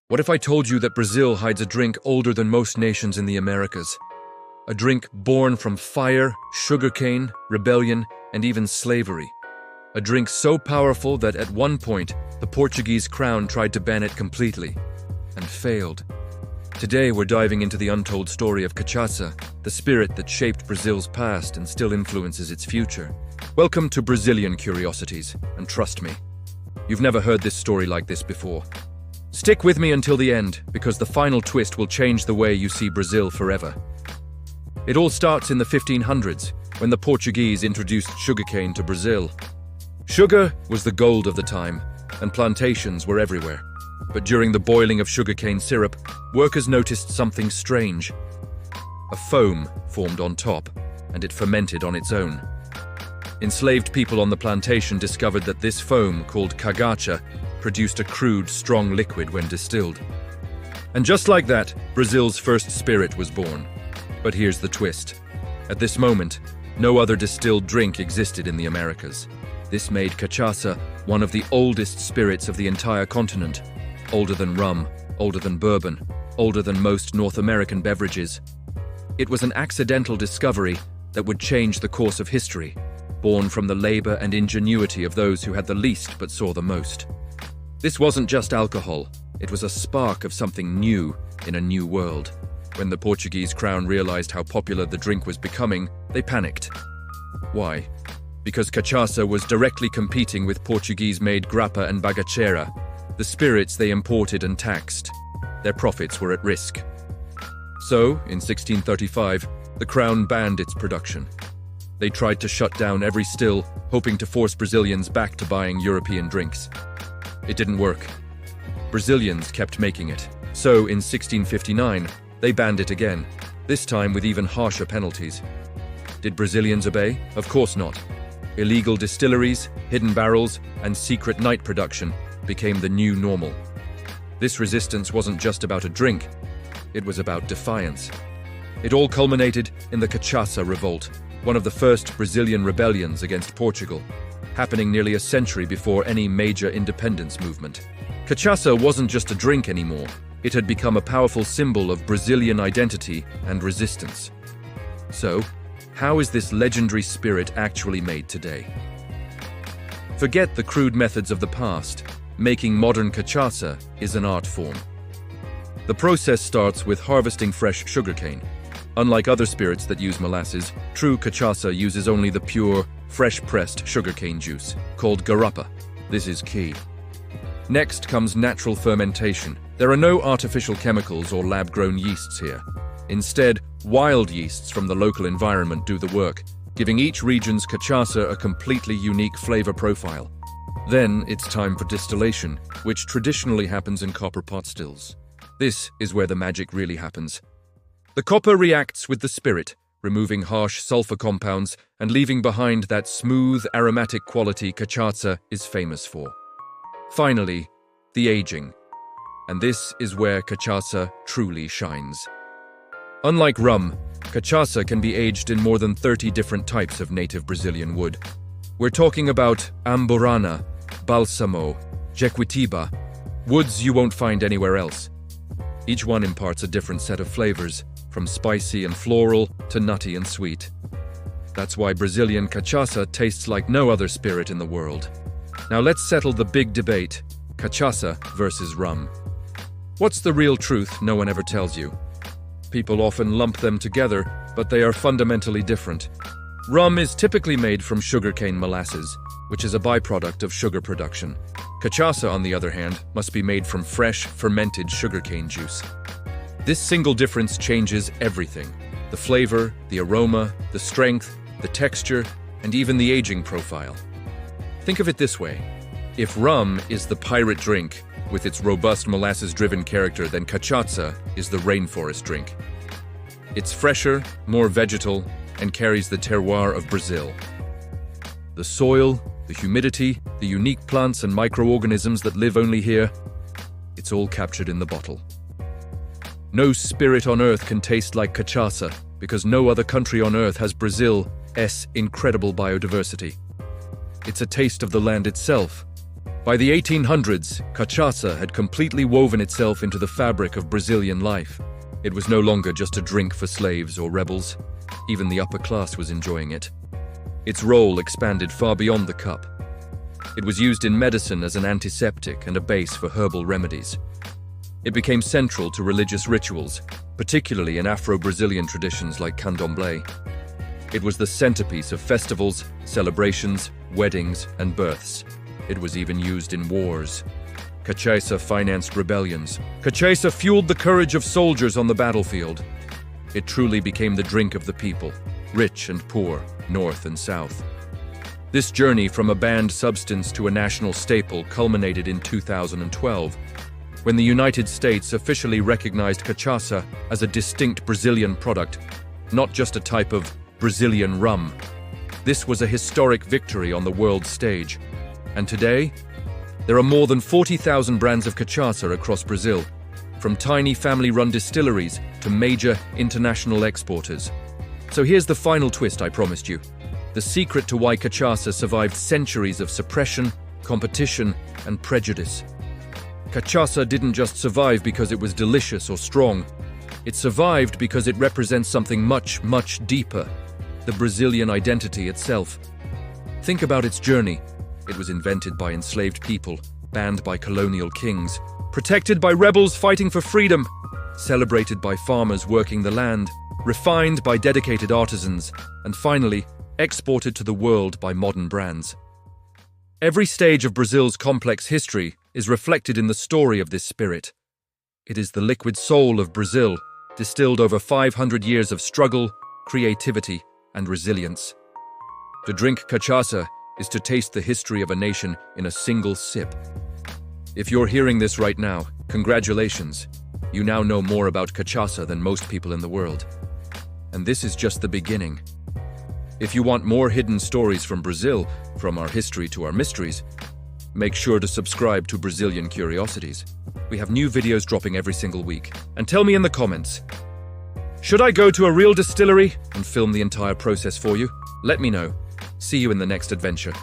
What if I told you that Brazil hides a drink older than most nations in the Americas? A drink born from fire, sugarcane, rebellion, and even slavery. A drink so powerful that at one point, the Portuguese crown tried to ban it completely, and failed. Today we're diving into the untold story of Cachaça, the spirit that shaped Brazil's past and still influences its future. Welcome to Brazilian Curiosities, and trust me, you've never heard this story like this before. Stick with me until the end, because the final twist will change the way you see Brazil forever. It all starts in the 1500s, when the Portuguese introduced sugarcane to Brazil. Sugar was the gold of the time, and plantations were everywhere. But during the boiling of sugarcane syrup, workers noticed something strange. A foam formed on top, and it fermented on its own. Enslaved people on the plantation discovered that this foam, called Cachaça, produced a crude, strong liquid when distilled. And just like that, Brazil's first spirit was born. But here's the twist. At this moment, no other distilled drink existed in the Americas. This made Cachaça one of the oldest spirits of the entire continent. Older than rum, older than bourbon, older than most North American beverages. It was an accidental discovery that would change the course of history, born from the labor and ingenuity of those who had the least but saw the most. This wasn't just alcohol, it was a spark of something new in a new world. When the Portuguese crown realized how popular the drink was becoming, they panicked. Why? Because Cachaça was directly competing with Portuguese-made grappa and bagaceira, the spirits they imported and taxed. Their profits were at risk. So, in 1635, the crown banned its production. They tried to shut down every still, hoping to force Brazilians back to buying European drinks. It didn't work. Brazilians kept making it. So, in 1659, they banned it again, this time with even harsher penalties. Did Brazilians obey? Of course not. Illegal distilleries, hidden barrels, and secret night production became the new normal. This resistance wasn't just about a drink, it was about defiance. It all culminated in the Cachaça Revolt, one of the first Brazilian rebellions against Portugal, happening nearly a century before any major independence movement. Cachaça wasn't just a drink anymore, it had become a powerful symbol of Brazilian identity and resistance. So, how is this legendary spirit actually made today? Forget the crude methods of the past. Making modern cachaça is an art form. The process starts with harvesting fresh sugarcane. Unlike other spirits that use molasses, true cachaça uses only the pure, fresh-pressed sugarcane juice, called garapa. This is key. Next comes natural fermentation. There are no artificial chemicals or lab-grown yeasts here. Instead, wild yeasts from the local environment do the work, giving each region's cachaça a completely unique flavor profile. Then it's time for distillation, which traditionally happens in copper pot stills. This is where the magic really happens. The copper reacts with the spirit, removing harsh sulfur compounds and leaving behind that smooth, aromatic quality cachaça is famous for. Finally, the aging. And this is where cachaça truly shines. Unlike rum, cachaça can be aged in more than 30 different types of native Brazilian wood. We're talking about amburana, balsamo, jequitiba, woods you won't find anywhere else. Each one imparts a different set of flavors, from spicy and floral to nutty and sweet. That's why Brazilian cachaça tastes like no other spirit in the world. Now let's settle the big debate, cachaça versus rum. What's the real truth no one ever tells you? People often lump them together, but they are fundamentally different. Rum is typically made from sugarcane molasses, which is a byproduct of sugar production. Cachaça, on the other hand, must be made from fresh, fermented sugarcane juice. This single difference changes everything: the flavor, the aroma, the strength, the texture, and even the aging profile. Think of it this way. If rum is the pirate drink, with its robust molasses-driven character, then cachaça is the rainforest drink. It's fresher, more vegetal, and carries the terroir of Brazil. The soil, the humidity, the unique plants and microorganisms that live only here, it's all captured in the bottle. No spirit on earth can taste like cachaça, because no other country on earth has Brazil's incredible biodiversity. It's a taste of the land itself, By the 1800s, cachaça had completely woven itself into the fabric of Brazilian life. It was no longer just a drink for slaves or rebels. Even the upper class was enjoying it. Its role expanded far beyond the cup. It was used in medicine as an antiseptic and a base for herbal remedies. It became central to religious rituals, particularly in Afro-Brazilian traditions like candomblé. It was the centerpiece of festivals, celebrations, weddings, and births. It was even used in wars. Cachaça financed rebellions. Cachaça fueled the courage of soldiers on the battlefield. It truly became the drink of the people, rich and poor, north and south. This journey from a banned substance to a national staple culminated in 2012, when the United States officially recognized cachaça as a distinct Brazilian product, not just a type of Brazilian rum. This was a historic victory on the world stage. And today, there are more than 40,000 brands of cachaça across Brazil, from tiny family-run distilleries to major international exporters. So here's the final twist I promised you. The secret to why cachaça survived centuries of suppression, competition, and prejudice. Cachaça didn't just survive because it was delicious or strong. It survived because it represents something much, much deeper, the Brazilian identity itself. Think about its journey. It was invented by enslaved people, banned by colonial kings, protected by rebels fighting for freedom, celebrated by farmers working the land, refined by dedicated artisans, and finally, exported to the world by modern brands. Every stage of Brazil's complex history is reflected in the story of this spirit. It is the liquid soul of Brazil, distilled over 500 years of struggle, creativity, and resilience. To drink cachaça is to taste the history of a nation in a single sip. If you're hearing this right now, congratulations. You now know more about cachaça than most people in the world. And this is just the beginning. If you want more hidden stories from Brazil, from our history to our mysteries, make sure to subscribe to Brazilian Curiosities. We have new videos dropping every single week. And tell me in the comments, should I go to a real distillery and film the entire process for you? Let me know. See you in the next adventure.